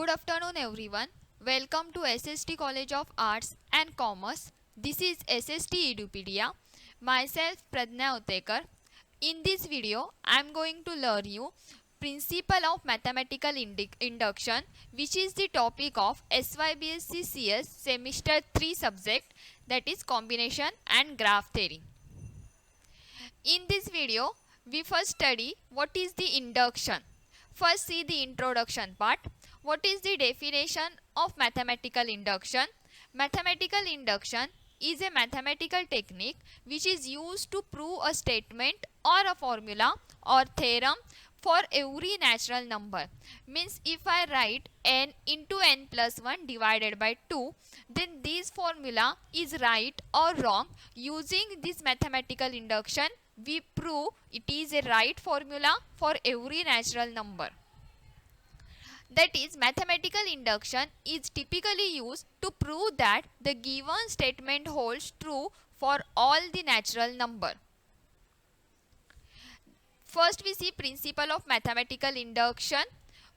Good afternoon everyone. Welcome to SST College of Arts and Commerce. This is SST Edupedia. Myself Pradnya Utekar. In this video, I am going to learn you Principle of Mathematical Induction, which is the topic of SYBSC CS Semester 3 subject, that is Combination and Graph Theory. In this video, we first study what is the induction. First see the introduction part. What is the definition of mathematical induction? Mathematical induction is a mathematical technique which is used to prove a statement or a formula or theorem for every natural number. Means if I write n into n plus 1 divided by 2, then this formula is right or wrong. Using this mathematical induction, we prove it is a right formula for every natural number. That is, mathematical induction is typically used to prove that the given statement holds true for all the natural number. First we see principle of mathematical induction.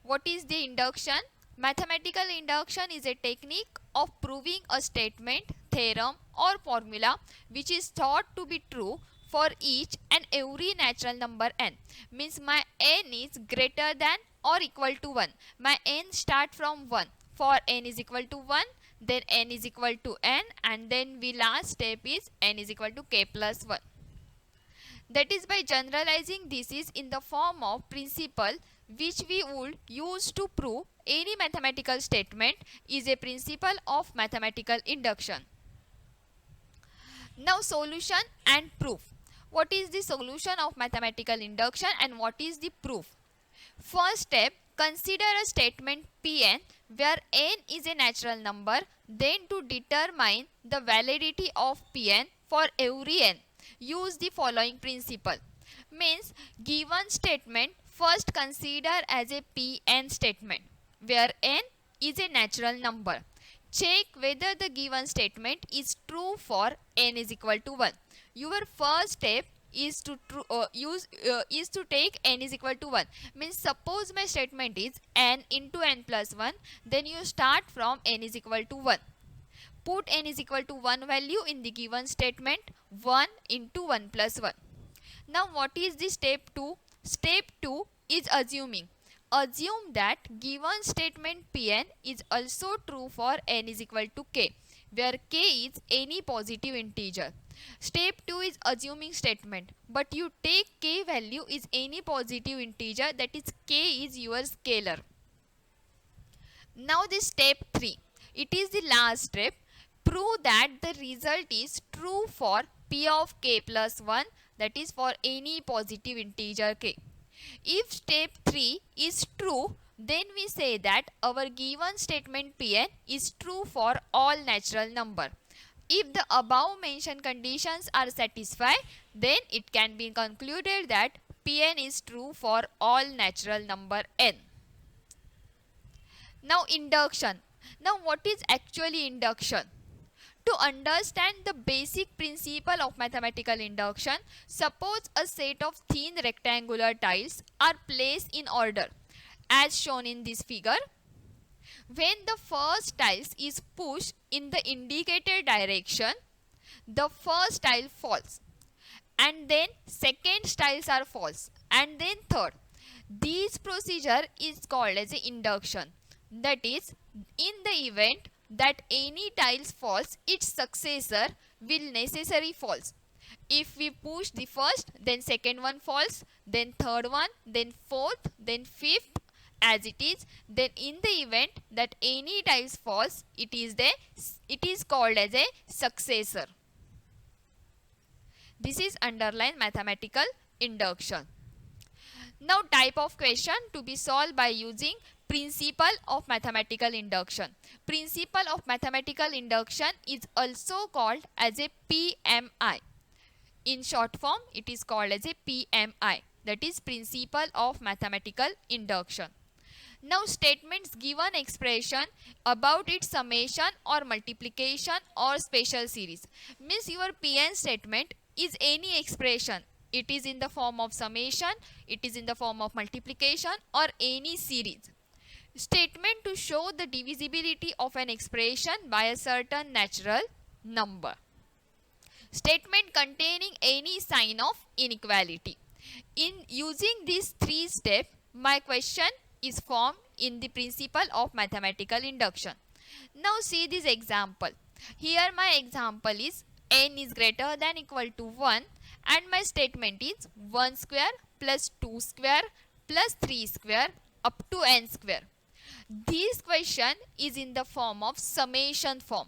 What is the induction? Mathematical induction is a technique of proving a statement, theorem or formula which is thought to be true for each and every natural number n. Means my n is greater than or equal to 1. My n start from 1. For n is equal to 1, then n is equal to n, and then we last step is n is equal to k plus 1. That is, by generalizing this is in the form of principle which we would use to prove any mathematical statement is a principle of mathematical induction. Now solution and proof. What is the solution of mathematical induction and what is the proof? First step, consider a statement Pn where n is a natural number. Then to determine the validity of Pn for every n, use the following principle. Means given statement first consider as a Pn statement where n is a natural number. Check whether the given statement is true for n is equal to 1. Your first step is to take n is equal to 1. Means suppose my statement is n into n plus 1, then you start from n is equal to 1. Put n is equal to 1 value in the given statement, 1 into 1 plus 1. Now what is the step 2? Step 2 is assuming. Assume that given statement Pn is also true for n is equal to k, where k is any positive integer. Step 2 is assuming statement, but you take k value is any positive integer, that is k is your scalar. Now this step 3, it is the last step. Prove that the result is true for p of k plus 1, that is for any positive integer k. If step 3 is true, then we say that our given statement Pn is true for all natural number. If the above mentioned conditions are satisfied, then it can be concluded that Pn is true for all natural number n. Now induction. Now what is actually induction? To understand the basic principle of mathematical induction, suppose a set of thin rectangular tiles are placed in order as shown in this figure. When the first tile is pushed in the indicated direction, the first tile falls, and then second tiles are false, and then third. This procedure is called as induction. That is, in the event that any tiles falls, its successor will necessarily falls. If we push the first, then second one falls, then third one, then fourth, then fifth, as it is, then in the event that any tiles falls, it is called as a successor. This is underlined mathematical induction. Now type of question to be solved by using principle of mathematical induction. Principle of mathematical induction is also called as a PMI. In short form, it is called as a PMI. That is principle of mathematical induction. Now statements given expression about its summation or multiplication or special series. Means your Pn statement is any expression. It is in the form of summation, it is in the form of multiplication or any series. Statement to show the divisibility of an expression by a certain natural number. Statement containing any sign of inequality. In using these three steps, my question is formed in the principle of mathematical induction. Now see this example. Here my example is n is greater than equal to 1 and my statement is 1 square plus 2 square plus 3 square up to n square. This question is in the form of summation form.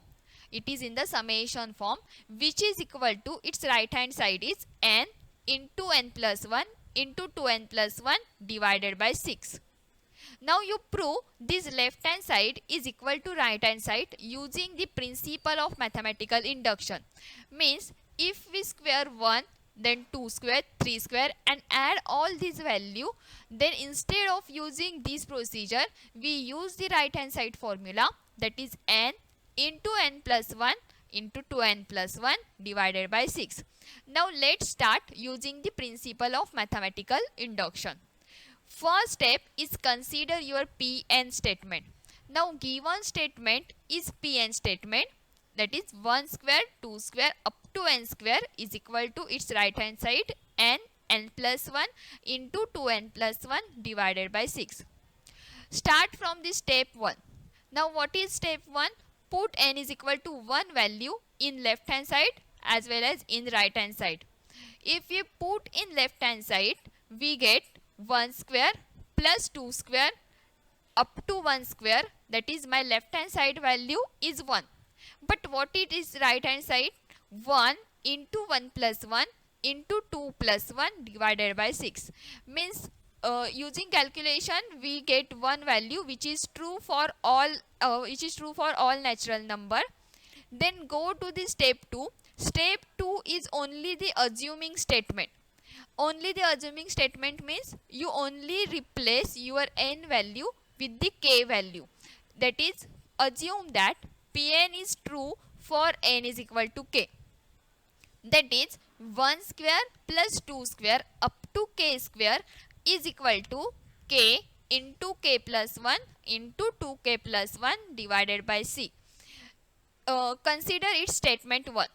It is in the summation form, which is equal to, its right hand side is n into n plus 1 into 2n plus 1 divided by 6. Now you prove this left hand side is equal to right hand side using the principle of mathematical induction. Means if we square 1, then 2 square, 3 square and add all these value, then instead of using this procedure, we use the right hand side formula, that is n into n plus 1 into 2n plus 1 divided by 6. Now let's start using the principle of mathematical induction. First step is consider your Pn statement. Now given statement is Pn statement, that is 1 square, 2 square up to n square is equal to its right hand side n plus 1 into 2n plus 1 divided by 6. Start from the step 1. Now what is step 1? Put n is equal to 1 value in left hand side as well as in right hand side. If we put in left hand side, we get 1 square plus 2 square up to 1 square, that is my left hand side value is 1. But what it is right hand side? 1 into 1 plus 1 into 2 plus 1 divided by 6. Means using calculation we get one value which is true for all natural number. Then go to the step 2. Step 2 is only the assuming statement. Only the assuming statement means you only replace your n value with the k value. That is, assume that Pn is true for n is equal to k. That is 1 square plus 2 square up to k square is equal to k into k plus 1 into 2k plus 1 divided by c. Consider its statement 1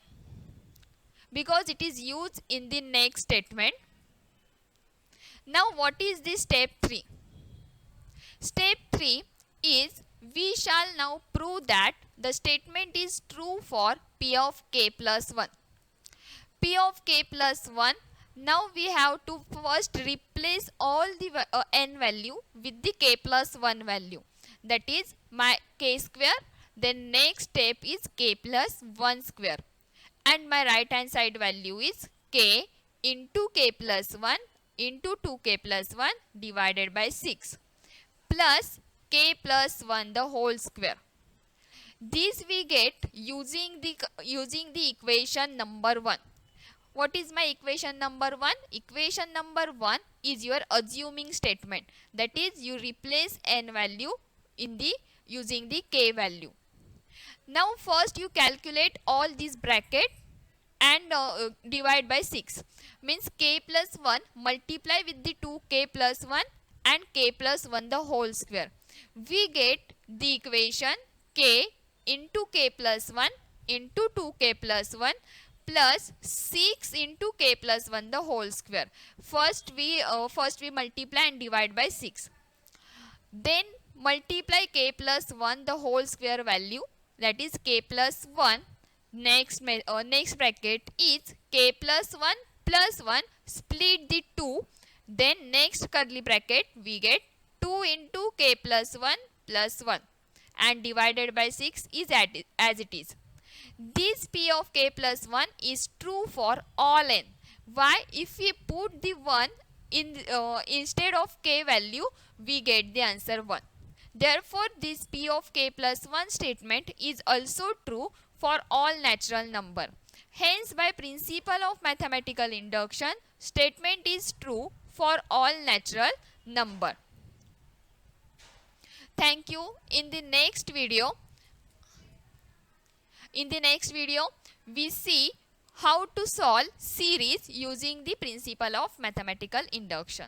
because it is used in the next statement. Now what is the step 3? Step 3 is we shall now prove that the statement is true for p of k plus 1. P of k plus 1, now we have to first replace all the n value with the k plus 1 value. That is my k square. Then next step is k plus 1 square. And my right hand side value is k into k plus 1 into 2k plus 1 divided by 6 plus k plus 1 the whole square. This we get using the equation number 1. What is my equation number 1? Equation number 1 is your assuming statement. That is, you replace n value in the using the k value. Now first you calculate all these bracket and divide by 6. Means k plus 1 multiply with the 2k plus 1 and k plus 1 the whole square. We get the equation k into k plus 1 into 2k plus 1 plus 6 into k plus 1 the whole square. First we multiply and divide by 6. Then multiply k plus 1 the whole square value, that is k plus 1. Next bracket is k plus 1 split the 2. Then next curly bracket we get 2 into k plus 1 and divided by 6 is as it is. This p of k plus 1 is true for all n. Why? If we put the 1 in instead of k value, we get the answer 1. Therefore, this p of k plus 1 statement is also true for all natural number. Hence, by principle of mathematical induction, statement is true for all natural number. Thank you. In the next video, we see how to solve series using the principle of mathematical induction.